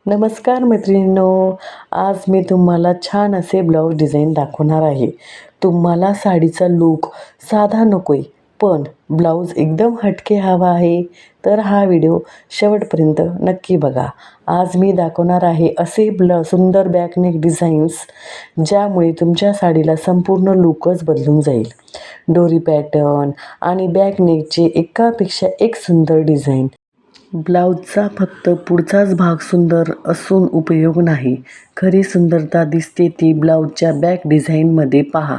नमस्कार मैत्रिणींनो, आज मी तुम्हाला छान असे ब्लाऊज डिझाईन दाखवणार आहे. तुम्हाला साडीचा लूक साधा नको आहे, पण ब्लाऊज एकदम हटके हवा आहे, तर हा व्हिडिओ शेवटपर्यंत नक्की बघा. आज मी दाखवणार आहे असे सुंदर बॅकनेक डिझाईन्स, ज्यामुळे तुमच्या साडीला संपूर्ण लूकच बदलून जाईल. डोरी पॅटर्न आणि बॅकनेकचे एकापेक्षा एक सुंदर डिझाईन. ब्लाऊजचा फक्त पुढचाच भाग सुंदर असून उपयोग नाही. खरी सुंदरता दिसते ती ब्लाऊजच्या बॅक डिझाईनमध्ये पहा.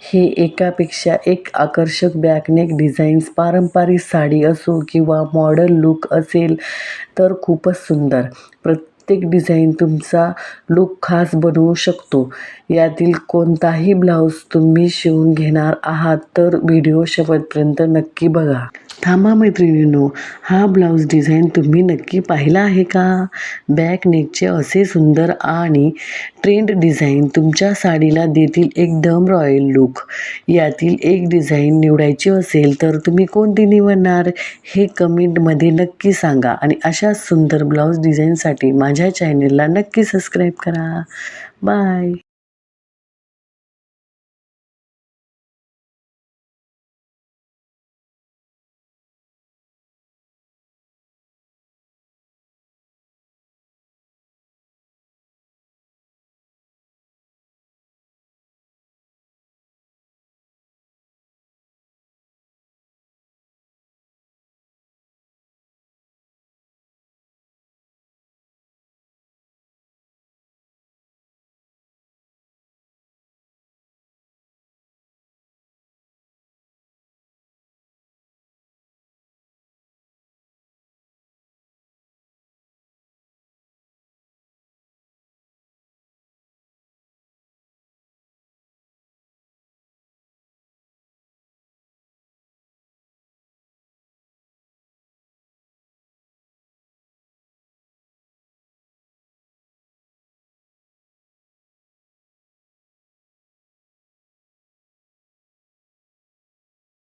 हे एकापेक्षा एक आकर्षक बॅकनेक डिझाईन्स पारंपरिक साडी असो किंवा मॉडर्न लूक असेल तर खूपच सुंदर. प्रत्येक डिझाईन तुमचा लूक खास बनवू शकतो. यातील कोणताही ब्लाऊज तुम्ही शिवून घेणार आहात तर व्हिडिओ शेवटपर्यंत नक्की बघा. थांबा मैत्रिणींनो, हा ब्लाऊज डिझाईन तुम्ही नक्की पाहिला आहे का? बॅक नेकचे असे सुंदर आणि ट्रेंड डिझाईन तुमच्या साडीला देतील एकदम रॉयल लूक. यातील एक डिझाईन निवडायची असेल तर तुम्ही कोणती निवडणार हे कमेंटमध्ये नक्की सांगा. आणि अशा सुंदर ब्लाऊज डिझाईनसाठी माझ्या चॅनेलला नक्की सबस्क्राईब करा. बाय.